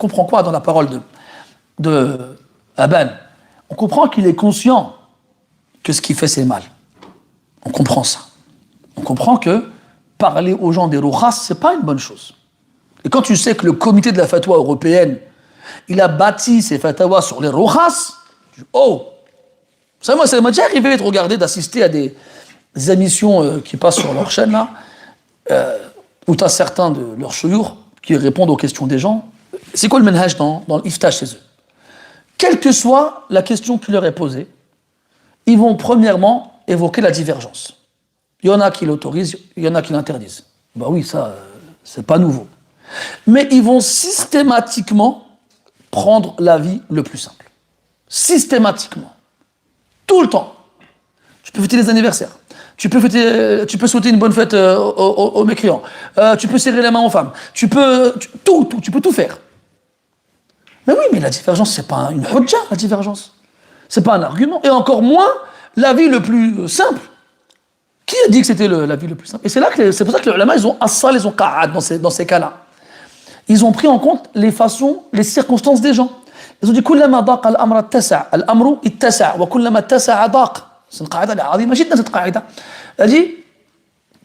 comprend quoi dans la parole de Aban? On comprend qu'il est conscient que ce qu'il fait, c'est mal. On comprend ça. On comprend que parler aux gens des rukhas, c'est pas une bonne chose. Et quand tu sais que le comité de la fatwa européenne, il a bâti ses fatwas sur les rukhas, oh! Ça m'a déjà arrivé de regarder, d'assister à des émissions qui passent sur leur chaîne, là, où tu as certains de leurs chouyours qui répondent aux questions des gens. C'est quoi le manhaj dans l'iftaj chez eux? Quelle que soit la question qui leur est posée, ils vont premièrement évoquer la divergence. Il y en a qui l'autorisent, il y en a qui l'interdisent. Ben oui, ça, c'est pas nouveau. Mais ils vont systématiquement prendre l'avis le plus simple. Systématiquement. Tout le temps. Tu peux fêter les anniversaires. Tu peux souhaiter une bonne fête aux mécréants. Tu peux serrer la main aux femmes. Tu peux tout faire. Mais oui, mais la divergence, c'est pas une hujja, la divergence. C'est pas un argument. Et encore moins l'avis le plus simple. Qui a dit que c'était l'avis le plus simple? Et c'est pour ça que les ulama, ils ont assal, ils ont qa'ad dans ces cas-là. Ils ont pris en compte les façons, les circonstances des gens. Ils ont dit kullama daqa al-amru ittasa', al-amru ittasa' wa kullama ittasa'a daqa. C'est une qaïda azima jiddan cette qaïda. Elle dit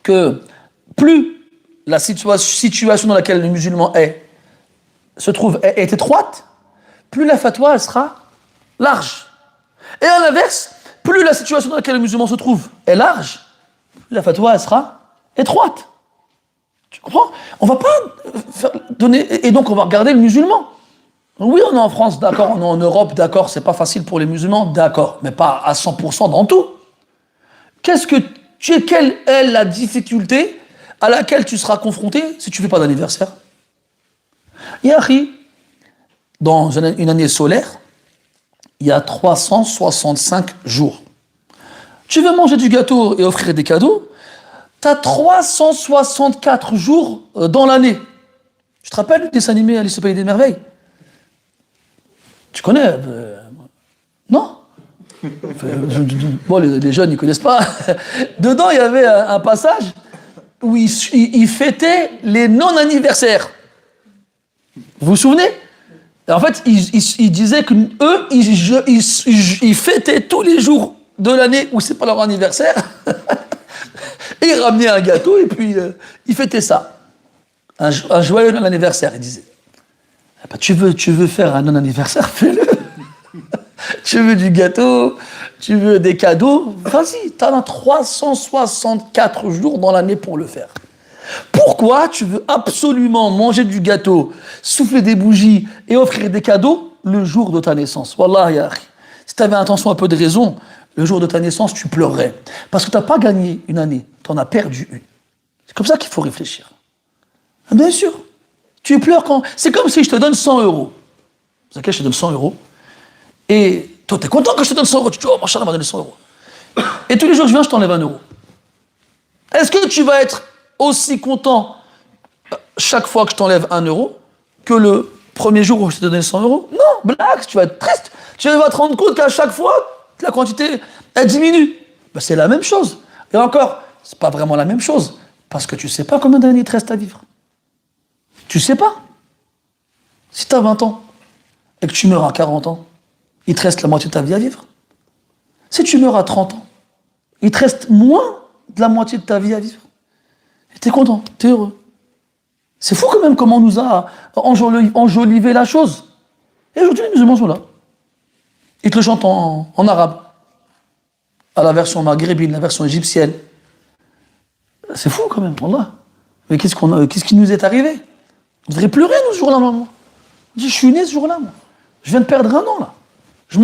que plus la situation dans laquelle le musulman se trouve est étroite, plus la fatwa elle sera large. Et à l'inverse, plus la situation dans laquelle le musulman se trouve est large, plus la fatwa elle sera étroite. Tu comprends? On va pas donner... Et donc on va regarder le musulman. Oui, on est en France, d'accord, on est en Europe, d'accord, c'est pas facile pour les musulmans, d'accord, mais pas à 100% dans tout. Quelle est la difficulté à laquelle tu seras confronté si tu fais pas d'anniversaire? Yahi, dans une année solaire, il y a 365 jours. Tu veux manger du gâteau et offrir des cadeaux, tu as 364 jours dans l'année. Tu te rappelles du dessin animé Alice au Pays des Merveilles? Tu connais non? Bon, les jeunes, ils connaissent pas. Dedans, il y avait un passage où ils fêtaient les non-anniversaires. Vous vous souvenez? Et en fait, ils disaient qu'eux, ils fêtaient tous les jours de l'année où c'est pas leur anniversaire. Et ils ramenaient un gâteau et puis ils fêtaient ça. Un joyeux non-anniversaire, ils disaient. Ah bah, tu veux faire un non-anniversaire, fais-le. Tu veux du gâteau, tu veux des cadeaux, vas-y, tu as 364 jours dans l'année pour le faire. Pourquoi tu veux absolument manger du gâteau, souffler des bougies et offrir des cadeaux le jour de ta naissance? Wallah, ya akhi, si tu avais intention un peu de raison, le jour de ta naissance, tu pleurerais. Parce que tu n'as pas gagné une année, tu en as perdu une. C'est comme ça qu'il faut réfléchir. Bien sûr. Tu pleures quand... C'est comme si je te donne 100 euros. C'est que je te donne 100 euros. Et toi, t'es content que je te donne 100 euros. Tu dis, oh, machallah, m'a donné 100 euros. Et tous les jours, je viens, je t'enlève 1 euro. Est-ce que tu vas être aussi content chaque fois que je t'enlève 1 euro que le premier jour où je t'ai donné 100 euros? Non, blague, tu vas être triste. Tu vas te rendre compte qu'à chaque fois, la quantité, elle diminue. Ben, c'est la même chose. Et encore, c'est pas vraiment la même chose. Parce que tu sais pas combien d'années il te reste à vivre. Tu sais pas. Si tu as 20 ans et que tu meurs à 40 ans, il te reste la moitié de ta vie à vivre. Si tu meurs à 30 ans, il te reste moins de la moitié de ta vie à vivre. Et t'es content, t'es heureux. C'est fou quand même comment on nous a enjolivé la chose. Et aujourd'hui, les musulmans sont là. Ils te le chantent en arabe, à la version maghrébine, la version égyptienne. C'est fou quand même, wallah. Mais qu'est-ce qui nous est arrivé? On devrait pleurer, nous, ce jour-là, maman. Je suis né ce jour-là, moi. Je viens de perdre 1 an, là.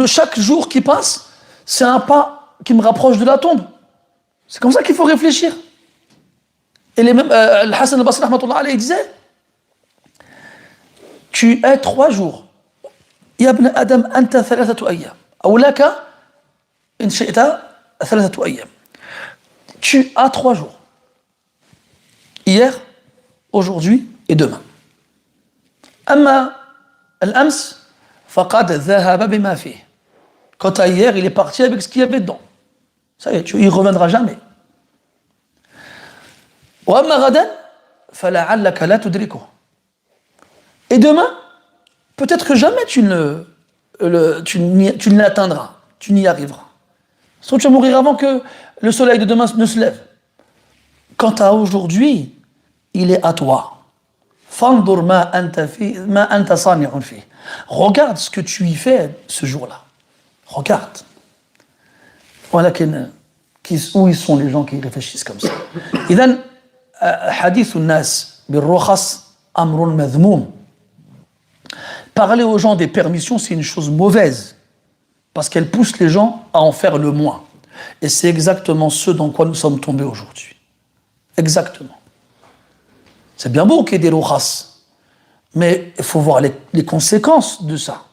Chaque jour qui passe, c'est un pas qui me rapproche de la tombe. C'est comme ça qu'il faut réfléchir. Et Hassan al-Basri, rahmatullah alayhi, disait, tu es 3 jours. Ya ibn Adam, anta 3 ayyam. Ou laka, in shi'ta, 3 ayyam. Tu as 3 jours. Hier, aujourd'hui et demain. Amma al-ams, faqad dhahaba bima fihi. Quant à hier, il est parti avec ce qu'il y avait dedans. Ça y est, il ne reviendra jamais. Wa amma ghadan, fala'allaka la tudrikuhu. Et demain, peut-être que jamais tu ne l'atteindras, tu n'y arriveras. Soit tu vas mourir avant que le soleil de demain ne se lève. Quant à aujourd'hui, il est à toi. Fandur ma anta sani'un fi. Regarde ce que tu y fais ce jour-là. Regarde. Voilà où ils sont les gens qui réfléchissent comme ça. إذن حديث الناس بالرخص أمر مذموم. Parler aux gens des permissions, c'est une chose mauvaise, parce qu'elle pousse les gens à en faire le moins. Et c'est exactement ce dans quoi nous sommes tombés aujourd'hui. Exactement. C'est bien beau qu'il y ait des rukhas, mais il faut voir les conséquences de ça.